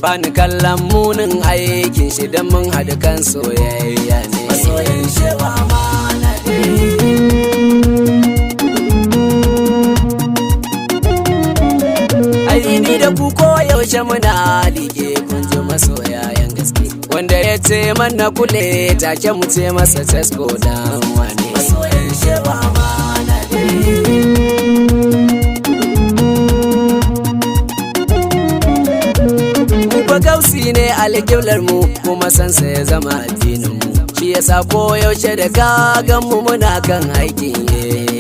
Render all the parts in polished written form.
bani kallon munin aikin shi don mun haɗu kan soyayya ne. Masoyin shewa amana ne. Ni da ku koyaushe muna lige kun ji masoyayen gaske, wanda ya ce mana kule take mu ce masa tasko dan wane. Masoyin shewa amana ne. Mu ba gausi ne alƙiblar mu kuma sansa ya zama addinin mu, shi yasa koyaushe da ka gan mu muna kan aikin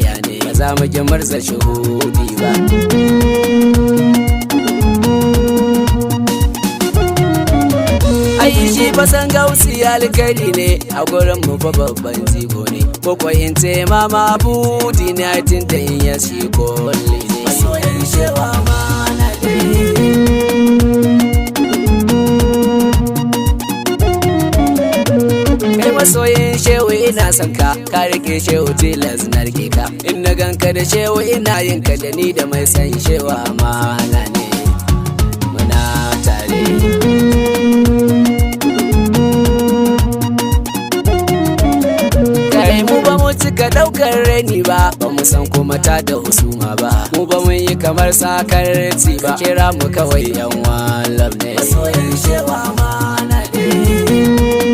ya ne, ba za mu ki murza shuhudi ba. Shi fasan gausi alkhairi ne a gurin mu fa babban zigo ne, ko in ce mama budi ne a tinta in ya shi kolli ne. Masoyin shewa amana ne. Kai masoyin shehu ina son ka, ka rike shehu tilas na rike ka, in na ganka da shehu ina yin ka da ni da mai san shehu amana ne, muna tare. Cika daukar reni ba, ba mu san kuma ta da husuma ba, mu ba mun yi kamar sakarci ba, kira mu kawai yan walab ne. Masoyin shewa amana ne.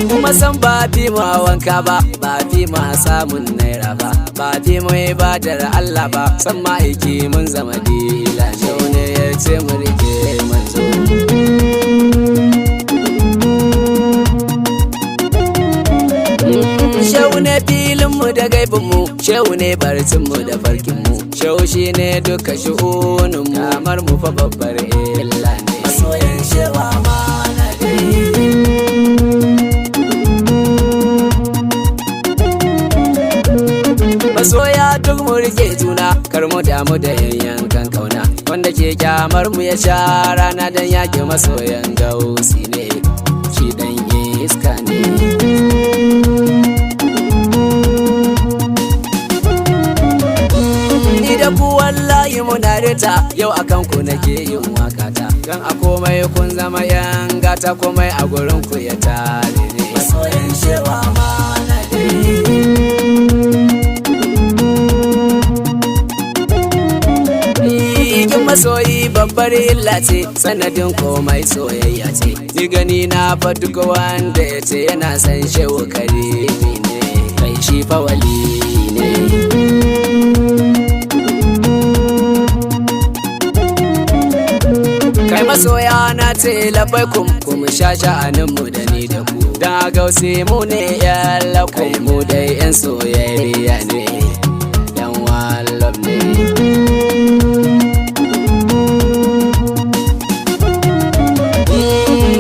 Kuma san ba fi mu wanka ba, ba fi mu samun naira ba, ba fi mu ibadar Allah ba, san ma'aiki mun zama dila ne, ya ce mu rike manzo. Shehu ne filinmu da gaibinmu, shehu ne barcinmu da farkinmu, shehu shi ne duka shi'uninmu, kamar mu fa babbar illa ne. Masoyin shewa amana ne. Masoya duk mu rike juna, kar mu damu da yankan kauna, wanda ke kyamar mu ya sha rana don yaƙi masoyan gausi ne, shi dan iska ne. Da ku wallahi muna rita, yau akan ku nake yin wakata, don a komai kun zama yan gata, komai a gurin ku ya tare ne. Masoyin shewa amana ne. Kin masoyi babbar illa ce, sanadin komai soyayya ce, ni gani na fa duk wanda ya ce yana san shehu karimi ne, kai shi fa wali ne. Kai masoya na ce labaikum, kuma sha sha'aninmu da ni da ku, don a gausi mu ne yan lakum, mu dai yan soyayya ne, yan walab ne.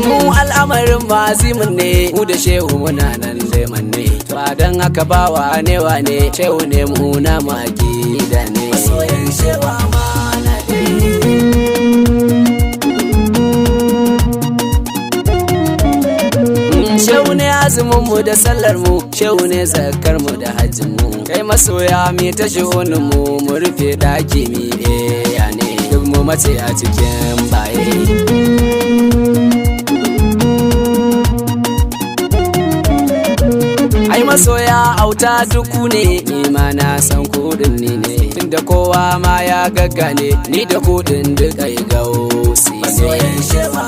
Mu al'amarin mazimin ne, mu da shehu muna nan leman ne, ba don haka ba wane wane, shehu ne mu na magida ne. Masoyin shewa amana ne. Shehu ne azuminmu da sallarmu, shehu ne zakarmu da hajjinmu, kai masoya mi ta shi'uninmu, mu rufe daki mi ya ne, duk mu mace a cikin baye. Ai masoya auta duku ne, ni ma na san kudin ni ne, tunda kowa ma ya gaggane, ni da kudin duk ai gausi ne. Masoyin shewa